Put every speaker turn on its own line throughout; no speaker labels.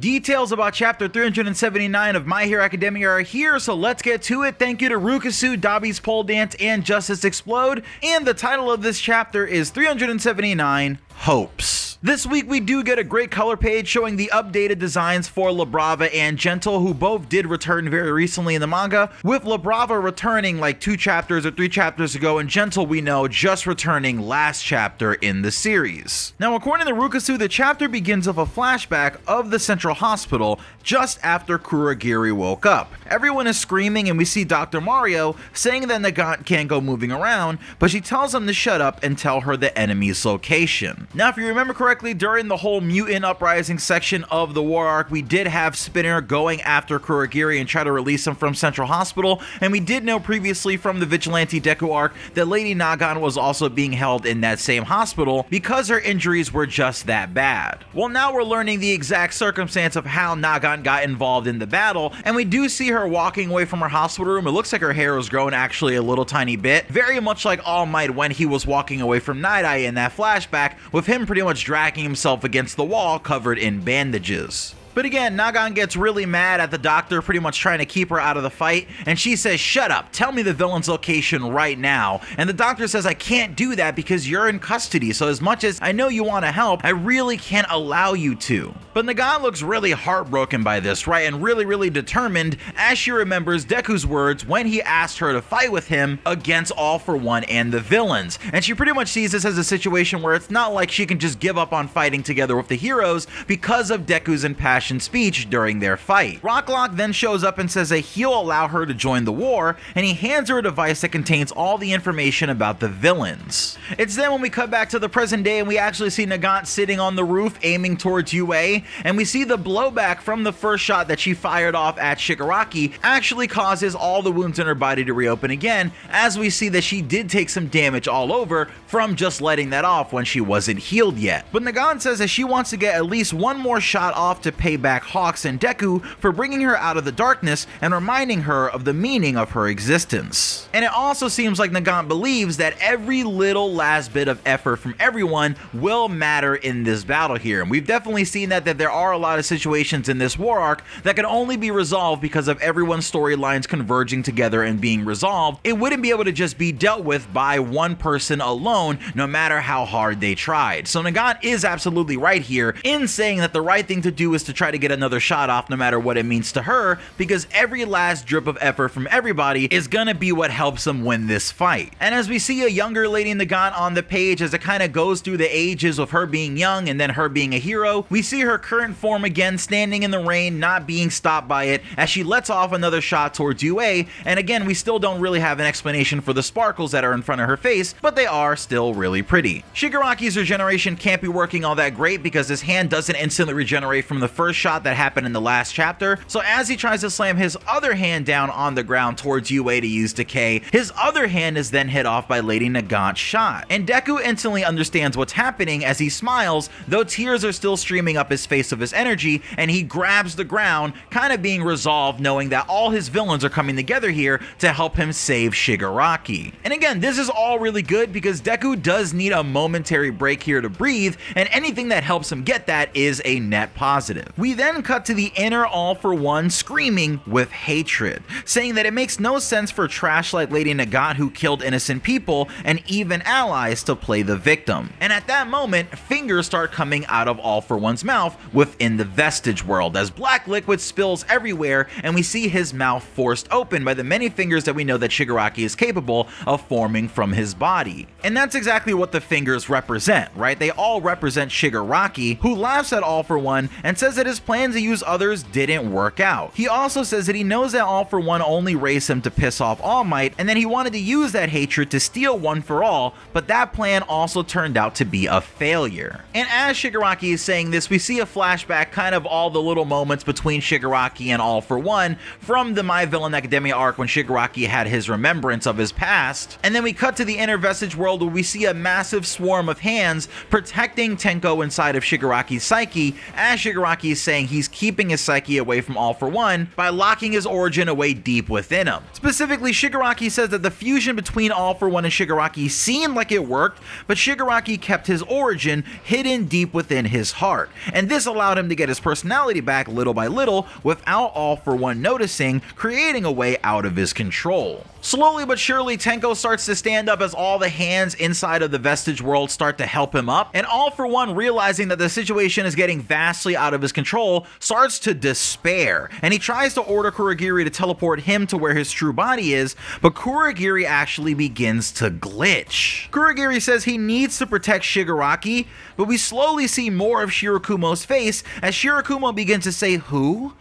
Details about chapter 379 of My Hero Academia are here, so let's get to it. Thank you to Rukasu, Dabi's Pole Dance, and Justice Explode, and the title of this chapter is 379 Hopes. This week we do get a great color page showing the updated designs for La Brava and Gentle, who both did return very recently in the manga, with La Brava returning like 2 chapters or 3 chapters ago, and Gentle, we know, just returning last chapter in the series. Now, according to Rukasu, the chapter begins with a flashback of the Central Hospital just after Kurogiri woke up. Everyone is screaming, and we see Dr. Mario saying that Nagant can't go moving around, but she tells him to shut up and tell her the enemy's location. Now, if you remember correctly, during the whole mutant uprising section of the war arc, we did have Spinner going after Kurogiri and try to release him from Central Hospital, and we did know previously from the Vigilante Deku arc that Lady Nagant was also being held in that same hospital because her injuries were just that bad. Well, now we're learning the exact circumstance of how Nagant got involved in the battle, and we do see her walking away from her hospital room. It looks like her hair was grown actually a little tiny bit, very much like All Might when he was walking away from Night Eye in that flashback, with him pretty much dragging himself against the wall covered in bandages. But again, Nagant gets really mad at the doctor pretty much trying to keep her out of the fight, and she says, "Shut up, tell me the villain's location right now." And the doctor says, "I can't do that because you're in custody, so as much as I know you want to help, I really can't allow you to." But Nagant looks really heartbroken by this, right, and really determined, as she remembers Deku's words when he asked her to fight with him against All for One and the villains. And she pretty much sees this as a situation where it's not like she can just give up on fighting together with the heroes because of Deku's impassioned speech during their fight. Rocklock then shows up and says that he'll allow her to join the war, and he hands her a device that contains all the information about the villains. It's then when we cut back to the present day and we actually see Nagant sitting on the roof aiming towards UA, and we see the blowback from the first shot that she fired off at Shigaraki actually causes all the wounds in her body to reopen again, as we see that she did take some damage all over from just letting that off when she wasn't healed yet. But Nagant says that she wants to get at least one more shot off to pay back Hawks and Deku for bringing her out of the darkness and reminding her of the meaning of her existence. And it also seems like Nagant believes that every little last bit of effort from everyone will matter in this battle here. And we've definitely seen that there are a lot of situations in this war arc that can only be resolved because of everyone's storylines converging together and being resolved. It wouldn't be able to just be dealt with by one person alone, no matter how hard they tried. So Nagant is absolutely right here in saying that the right thing to do is to try to get another shot off no matter what it means to her, because every last drip of effort from everybody is gonna be what helps them win this fight. And as we see a younger Lady Nagant on the page, as it kind of goes through the ages of her being young and then her being a hero, we see her current form again standing in the rain, not being stopped by it, as she lets off another shot towards UA, and again we still don't really have an explanation for the sparkles that are in front of her face, but they are still really pretty. Shigaraki's regeneration can't be working all that great because his hand doesn't instantly regenerate from the first shot that happened in the last chapter, so as he tries to slam his other hand down on the ground towards UA to use decay, his other hand is then hit off by Lady Nagant's shot. And Deku instantly understands what's happening as he smiles, though tears are still streaming up his face of his energy, and he grabs the ground, kind of being resolved, knowing that all his villains are coming together here to help him save Shigaraki. And again, this is all really good because Deku does need a momentary break here to breathe, and anything that helps him get that is a net positive. We then cut to the inner All for One screaming with hatred, saying that it makes no sense for trash like Lady Nagant, who killed innocent people and even allies, to play the victim. And at that moment, fingers start coming out of All for One's mouth within the vestige world, as black liquid spills everywhere, and we see his mouth forced open by the many fingers that we know that Shigaraki is capable of forming from his body. And that's exactly what the fingers represent, right? They all represent Shigaraki, who laughs at All for One and says that his plan to use others didn't work out. He also says that he knows that All for One only raised him to piss off All Might, and that he wanted to use that hatred to steal One for All, but that plan also turned out to be a failure. And as Shigaraki is saying this, we see a flashback, kind of all the little moments between Shigaraki and All for One from the My Villain Academia arc when Shigaraki had his remembrance of his past. And then we cut to the inner vestige world where we see a massive swarm of hands protecting Tenko inside of Shigaraki's psyche, as Shigaraki Shigaraki's saying he's keeping his psyche away from All For One by locking his origin away deep within him. Specifically, Shigaraki says that the fusion between All For One and Shigaraki seemed like it worked, but Shigaraki kept his origin hidden deep within his heart, and this allowed him to get his personality back little by little without All For One noticing, creating a way out of his control. Slowly but surely, Tenko starts to stand up as all the hands inside of the Vestige world start to help him up, and All For One, realizing that the situation is getting vastly out of his control, starts to despair, and he tries to order Kurogiri to teleport him to where his true body is, but Kurogiri actually begins to glitch. Kurogiri says he needs to protect Shigaraki, but we slowly see more of Shirakumo's face as Shirakumo begins to say, "Who?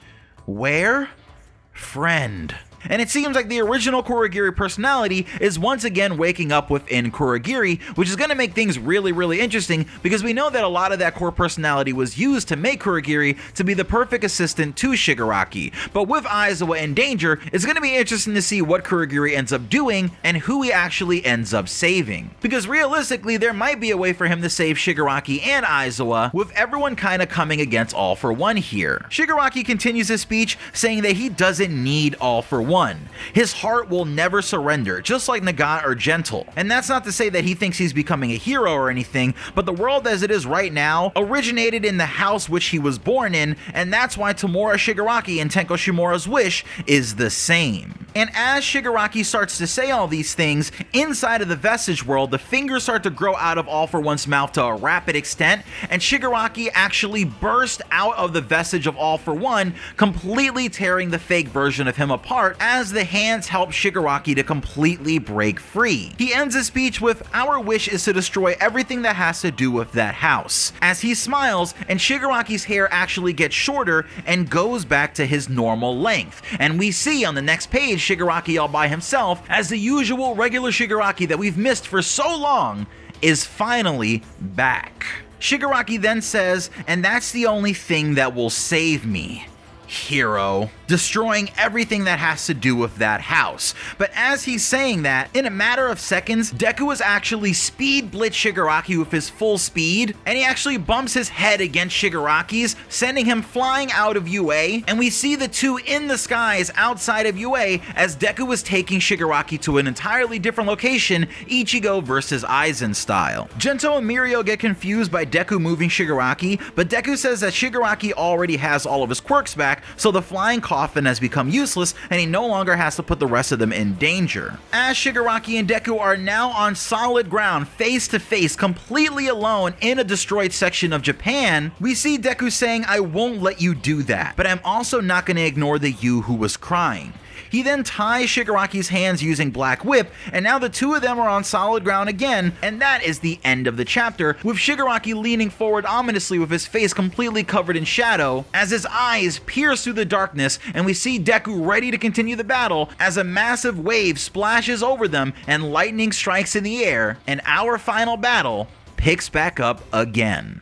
Where? Friend." And it seems like the original Kurogiri personality is once again waking up within Kurogiri, which is going to make things really interesting because we know that a lot of that core personality was used to make Kurogiri to be the perfect assistant to Shigaraki. But with Aizawa in danger, it's going to be interesting to see what Kurogiri ends up doing and who he actually ends up saving. Because realistically, there might be a way for him to save Shigaraki and Aizawa, with everyone kind of coming against All For One here. Shigaraki continues his speech saying that he doesn't need All For One. His heart will never surrender, just like Nagant or Gentle. And that's not to say that he thinks he's becoming a hero or anything, but the world as it is right now originated in the house which he was born in, and that's why Tomura Shigaraki and Tenko Shimura's wish is the same. And as Shigaraki starts to say all these things, inside of the Vestige world, the fingers start to grow out of All For One's mouth to a rapid extent, and Shigaraki actually burst out of the vestige of All For One, completely tearing the fake version of him apart as the hands help Shigaraki to completely break free. He ends his speech with, "Our wish is to destroy everything that has to do with that house," as he smiles and Shigaraki's hair actually gets shorter and goes back to his normal length. And we see on the next page Shigaraki all by himself as the usual regular Shigaraki that we've missed for so long is finally back. Shigaraki then says, "And that's the only thing that will save me, hero," destroying everything that has to do with that house. But as he's saying that, in a matter of seconds, Deku is actually speed blitz Shigaraki with his full speed, and he actually bumps his head against Shigaraki's, sending him flying out of UA, and we see the two in the skies outside of UA as Deku is taking Shigaraki to an entirely different location, Ichigo versus Aizen style. Gento and Mirio get confused by Deku moving Shigaraki, but Deku says that Shigaraki already has all of his quirks back, so the flying coffin has become useless and he no longer has to put the rest of them in danger. As Shigaraki and Deku are now on solid ground, face to face, completely alone in a destroyed section of Japan, we see Deku saying, "I won't let you do that, but I'm also not going to ignore the you who was crying." He then ties Shigaraki's hands using Black Whip, and now the two of them are on solid ground again, and that is the end of the chapter, with Shigaraki leaning forward ominously with his face completely covered in shadow, as his eyes pierce through the darkness, and we see Deku ready to continue the battle as a massive wave splashes over them and lightning strikes in the air, and our final battle picks back up again.